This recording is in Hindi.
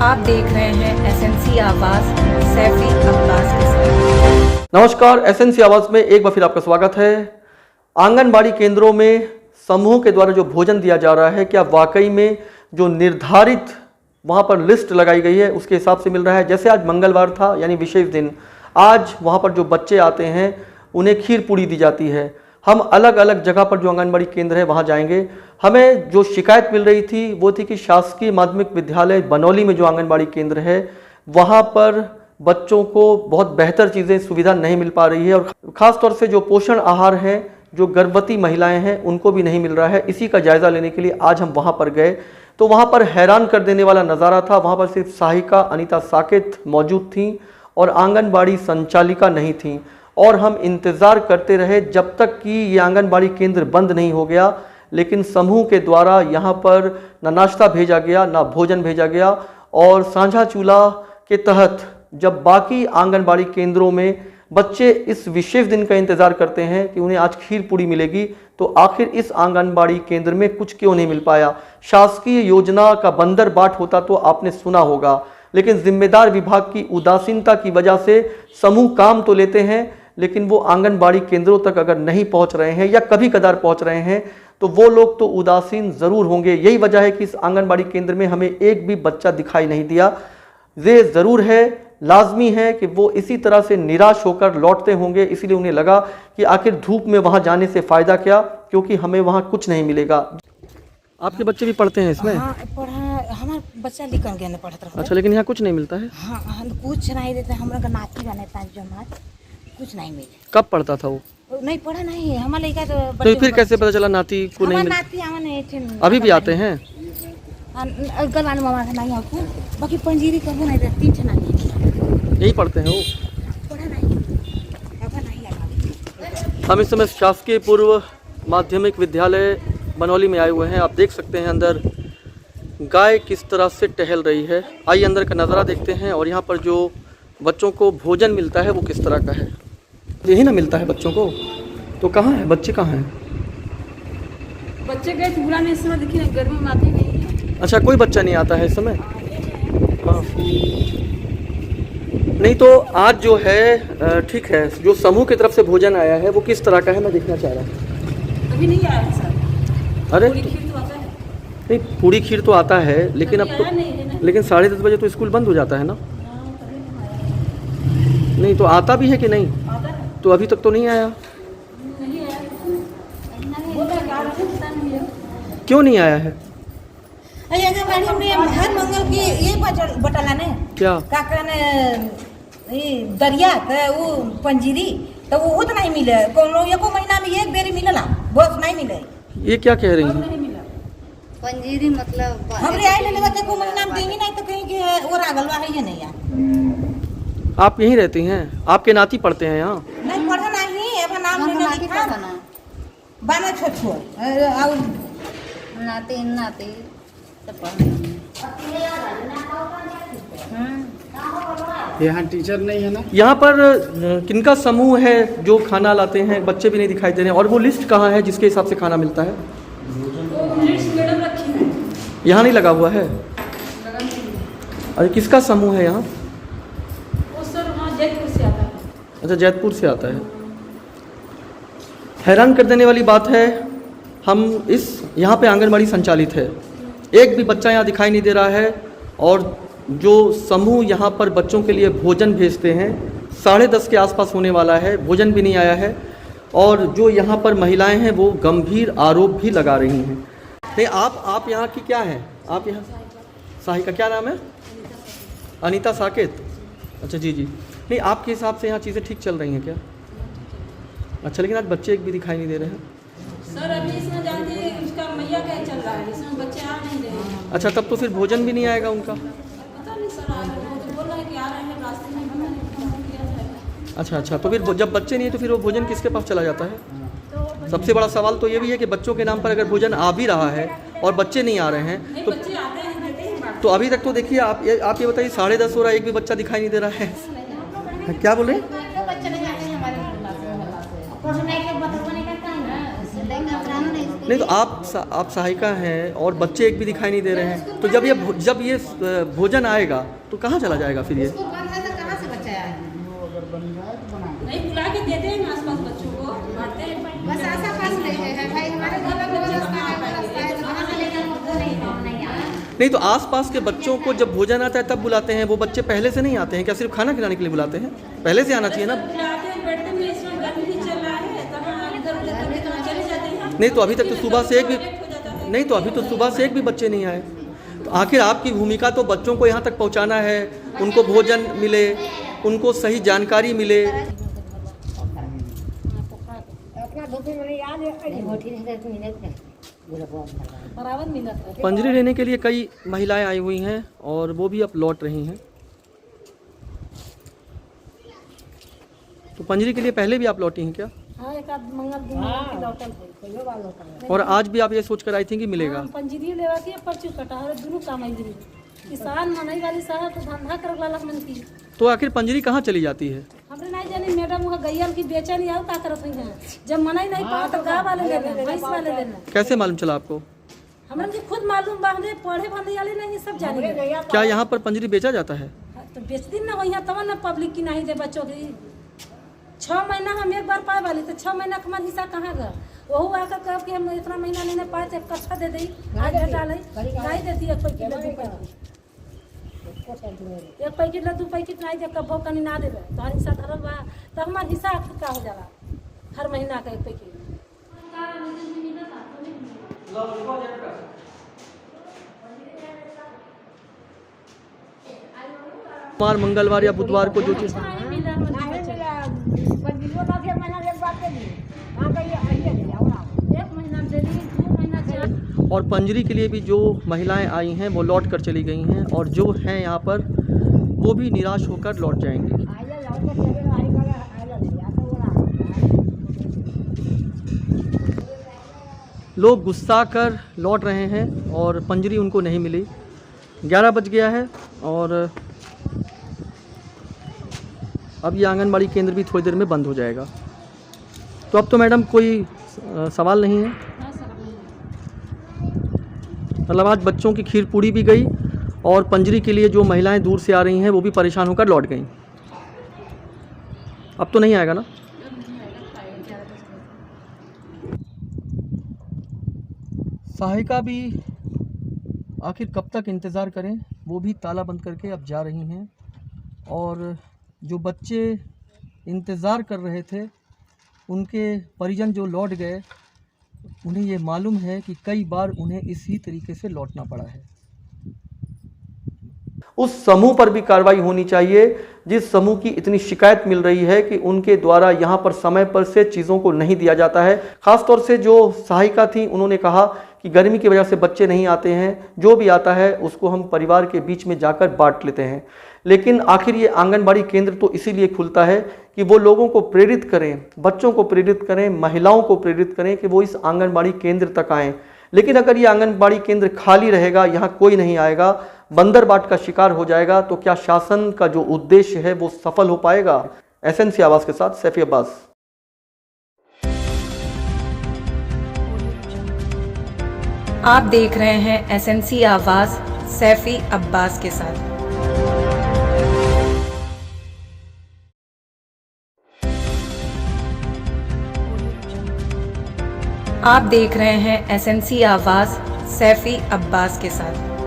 आप देख रहे हैं एसएनसी आवाज सैफी अब्बास के साथ। नमस्कार, एसएनसी आवाज में एक बार फिर आपका स्वागत है। आंगनबाड़ी केंद्रों में समूह के द्वारा जो भोजन दिया जा रहा है, क्या वाकई में जो निर्धारित वहां पर लिस्ट लगाई गई है उसके हिसाब से मिल रहा है? जैसे आज मंगलवार था यानी विशेष दिन, आज वहां पर जो बच्चे आते हैं उन्हें खीर पूड़ी दी जाती है। हम अलग अलग जगह पर जो आंगनबाड़ी केंद्र है वहां जाएंगे। हमें जो शिकायत मिल रही थी वो थी कि शासकीय माध्यमिक विद्यालय बनौली में जो आंगनबाड़ी केंद्र है वहां पर बच्चों को बहुत बेहतर चीज़ें सुविधा नहीं मिल पा रही है, और ख़ास तौर से जो पोषण आहार है जो गर्भवती महिलाएं हैं उनको भी नहीं मिल रहा है। इसी का जायज़ा लेने के लिए आज हम वहां पर गए तो वहां पर हैरान कर देने वाला नज़ारा था। वहां पर सिर्फ सहायिका अनीता साकेत मौजूद थी और आंगनबाड़ी संचालिका नहीं थी, और हम इंतज़ार करते रहे जब तक कि ये आंगनबाड़ी केंद्र बंद नहीं हो गया। लेकिन समूह के द्वारा यहाँ पर न नाश्ता भेजा गया न भोजन भेजा गया, और साझा चूल्हा के तहत जब बाकी आंगनबाड़ी केंद्रों में बच्चे इस विशेष दिन का इंतज़ार करते हैं कि उन्हें आज खीर पूड़ी मिलेगी, तो आखिर इस आंगनबाड़ी केंद्र में कुछ क्यों नहीं मिल पाया? शासकीय योजना का बंदर बाट होता तो आपने सुना होगा, लेकिन जिम्मेदार विभाग की उदासीनता की वजह से समूह काम तो लेते हैं लेकिन वो आंगनबाड़ी केंद्रों तक अगर नहीं पहुंच रहे हैं या कभी कदार पहुंच रहे हैं तो वो लोग तो उदासीन ज़रूर होंगे। यही वजह है कि इस आंगनबाड़ी केंद्र में हमें एक भी बच्चा दिखाई नहीं दिया। ये ज़रूर है, लाजमी है कि वो इसी तरह से निराश होकर लौटते होंगे, इसीलिए उन्हें लगा कि आखिर धूप में वहाँ जाने से फ़ायदा क्या, क्योंकि हमें वहाँ कुछ नहीं मिलेगा। आपके बच्चे भी पढ़ते हैं इसमें? हाँ, पढ़ा हमारा बच्चा लिखल गया नहीं पढ़ता रहा। अच्छा, लेकिन यहाँ कुछ नहीं मिलता है? हाँ, कुछ नहीं देते। हमारा का नाती बने पाँच जमात कुछ नहीं मिले। कब पढ़ता था वो? नहीं पढ़ा नहीं है हमारा लड़का तो फिर कैसे पता चला नाती को नहीं मिला? नाती हमारे अभी भी आते हैं? गलवान मामा का नहीं आपको बाकी पंजीरी कबू नहीं देती। तीन छना यही पढ़ते हैं वो? पढ़ा नहीं अब नहीं लगा। हम इस समय शासकीय पूर्व माध्यमिक विद्यालय बनौली में आए हुए हैं। आप देख सकते हैं अंदर गाय किस तरह से टहल रही है। आइए अंदर का नज़ारा देखते हैं, और यहाँ पर जो बच्चों को भोजन मिलता है वो किस तरह का है। यही ना मिलता है बच्चों को, तो कहाँ है बच्चे? कहाँ हैं बच्चे? गए झूला में इस समय देखिए गर्मी में आते नहीं है। अच्छा, कोई बच्चा नहीं आता है इस समय? हाँ, नहीं तो आज जो है ठीक है, जो समूह की तरफ से भोजन आया है वो किस तरह का है मैं देखना चाह रहा हूँ। अभी नहीं आया है सर। अरे पूरी खीर तो आता है। नहीं, पूरी खीर तो आता है लेकिन अब तो, लेकिन 10:30 बजे तो स्कूल बंद हो जाता है ना? नहीं तो आता भी है कि नहीं? आता है। तो अभी तक तो नहीं आया। नहीं आया। वो तो क्या पता नहीं है। क्यों नहीं आया है? अरे मैडम ने हर मंगल की ये बटला ने क्या का कहने ये दरिया तो वो पंजीरी तो वो तो नहीं मिले। कोनो एको महीना में एक बेरी मिलेला, बस नहीं मिले। ये क्या कह रही हैं? नहीं मिला पंजीरी मतलब हमरे आई ले लेवा को महीना में देंगे नहीं तो कहीं के वो रागलवा है या नहीं यार। आप यहीं रहती हैं? आपके नाती पढ़ते हैं यहाँ? नहीं पढ़ा नहीं अब नाम हम लेना नाती लिखा पढ़ना बाना छोट छोट और नाती नाती सब पढ़ना। यहाँ टीचर नहीं है ना? यहाँ पर किनका समूह है जो खाना लाते हैं? बच्चे भी नहीं दिखाई दे रहे हैं। और वो लिस्ट कहाँ है जिसके हिसाब से खाना मिलता है? लिस्ट मैडम रखी है। यहाँ नहीं लगा हुआ है? अरे किसका समूह है यहाँ? वो सर वहाँ जयपुर से आता है। अच्छा, जैतपुर से आता है। हैरान कर देने वाली बात है, हम इस यहाँ पे आंगनबाड़ी संचालित है, एक भी बच्चा यहाँ दिखाई नहीं दे रहा है, और जो समूह यहाँ पर बच्चों के लिए भोजन भेजते हैं 10:30 के आसपास होने वाला है, भोजन भी नहीं आया है। और जो यहाँ पर महिलाएं हैं वो गंभीर आरोप भी लगा रही हैं। नहीं, आप यहाँ की क्या हैं? आप यहाँ सहायिका, क्या नाम है? अनीता साकेत। अच्छा जी जी। नहीं, आपके हिसाब से यहाँ चीज़ें ठीक चल रही हैं क्या? अच्छा, लेकिन आज बच्चे एक भी दिखाई नहीं दे रहे हैं। सर अभी इसमें जानते हैं उसका मैया क्या चल रहा है, इसमें बच्चे आ नहीं रहे हैं। अच्छा, तब तो फिर भोजन भी नहीं आएगा उनका? पता नहीं सर, आ रहे हैं तो बोल रहे हैं कि आ रहे हैं, रास्ते में पता नहीं क्या किया जाएगा। अच्छा, तो फिर जब बच्चे नहीं है तो फिर वो भोजन किसके पास चला जाता है? सबसे बड़ा सवाल तो ये भी है कि बच्चों के नाम पर अगर भोजन आ भी रहा है और बच्चे नहीं आ रहे हैं तो बच्चे आते हैं देते हैं। तो अभी तक तो देखिए आप ये बताइए 10:30 हो रहा है, एक भी बच्चा दिखाई नहीं दे रहा है। क्या बोले? बच्चे नहीं आते हैं हमारे नहीं तो आप सहायिका हैं और बच्चे एक भी दिखाई नहीं दे रहे हैं, तो जब ये भोजन आएगा तो कहाँ चला जाएगा फिर ये? इसको बंद है तो कहाँ से बच्चा आए? नहीं बुला के देते हैं आसपास बच्चों को, बांटते हैं। बस आसा पास नहीं है भाई, हमारे घर में व्यवस्था है, व्यवस्था है, तो वहाँ से लेकर वो नहीं आए। नहीं तो आसपास के बच्चों को जब भोजन आता है तब बुलाते हैं, वो बच्चे पहले से नहीं आते हैं क्या? सिर्फ खाना खिलाने के लिए बुलाते हैं? पहले से आना चाहिए ना। बुलाते हैं, बैठते हैं, इस समय गर्मी भी चल रहा है, तब हम इधर उधर करके तो चले जाते हैं। नहीं तो अभी तक तो सुबह से एक भी बच्चे नहीं आए। तो आखिर आपकी भूमिका तो बच्चों को यहाँ तक पहुँचाना है, उनको भोजन मिले, उनको सही जानकारी मिले। पंजरी लेने के लिए कई महिलाएं आई हुई हैं और वो भी अब लौट रही हैं। तो पंजरी के लिए पहले भी आप लौटी हैं क्या? हाँ, एक आध मंगल दिन की लौटल है। और आज भी आप ये सोच कर आई थी कि मिलेगा? पंजीरी लेवा की पर्ची कटा है, दोनों काम आई गई। किसान मनई वाली साहब तो धंधा कर वाला मन की। तो आखिर पंजरी कहाँ चली जाती है? हमने नहीं जानी, मैडम वो गैया की बेचा नहीं आओ का करत है। जब मनई नहीं पा तो गाँव वाले लेना, भैंस वाले लेना। कैसे मालूम चला आपको? हमने जी खुद मालूम बा, हमने पढ़े भरने वाले नहीं, सब जाने। क्या यहाँ पर पंजरी बेचा जाता है? तो बेच दिन ना वही तब ना पब्लिक की नहीं दे बच्चों की। 6 महीना हम एक बार पाए वाली, तो 6 महीना का हमारा हिस्सा कहाँ गया? वह आकर कह कि हम इतना महीना नहीं पाए थे, कच्चा दे दी, आज डाल गाय देती है, 1 पैकेट 2 पैकेट, 1 पैकेट ला 2 पैकेट नहीं दे, कभो कनी ना देवे तो हर हिस्सा धरल बा, तो हमारा हिस्सा का हो जाला हर महीना का 1 पैकेट। सोमवार, मंगलवार या बुधवार को जो चीज और पंजरी के लिए भी जो महिलाएं आई हैं वो लौट कर चली गई हैं और जो हैं यहाँ पर वो भी निराश होकर लौट जाएंगी। लोग गुस्सा कर लौट रहे हैं और पंजरी उनको नहीं मिली। 11 बज गया है और अब ये आंगनबाड़ी केंद्र भी थोड़ी देर में बंद हो जाएगा। तो अब तो मैडम कोई सवाल नहीं है? मतलब आज बच्चों की खीर पूड़ी भी गई और पंजरी के लिए जो महिलाएं दूर से आ रही हैं वो भी परेशान होकर लौट गईं। अब तो नहीं आएगा ना? सहायिका भी आखिर कब तक इंतज़ार करें, वो भी ताला बंद करके अब जा रही हैं और जो बच्चे इंतज़ार कर रहे थे उनके परिजन जो लौट गए उन्हें ये मालूम है कि कई बार उन्हें इसी तरीके से लौटना पड़ा है। उस समूह पर भी कार्रवाई होनी चाहिए जिस समूह की इतनी शिकायत मिल रही है कि उनके द्वारा यहाँ पर समय पर से चीज़ों को नहीं दिया जाता है। ख़ासतौर से जो सहायिका थी उन्होंने कहा कि गर्मी की वजह से बच्चे नहीं आते हैं, जो भी आता है उसको हम परिवार के बीच में जाकर बांट लेते हैं। लेकिन आखिर ये आंगनबाड़ी केंद्र तो इसीलिए खुलता है कि वो लोगों को प्रेरित करें, बच्चों को प्रेरित करें, महिलाओं को प्रेरित करें कि वो इस आंगनबाड़ी केंद्र तक आएँ। लेकिन अगर ये आंगनबाड़ी केंद्र खाली रहेगा, यहाँ कोई नहीं आएगा, बंदर बाट का शिकार हो जाएगा, तो क्या शासन का जो उद्देश्य है वो सफल हो पाएगा? एसएनसी आवाज़ के साथ सैफी अब्बास। आप देख रहे हैं एसएनसी आवाज़ सैफी अब्बास के साथ। आप देख रहे हैं एसएनसी आवाज़ सैफी अब्बास के साथ।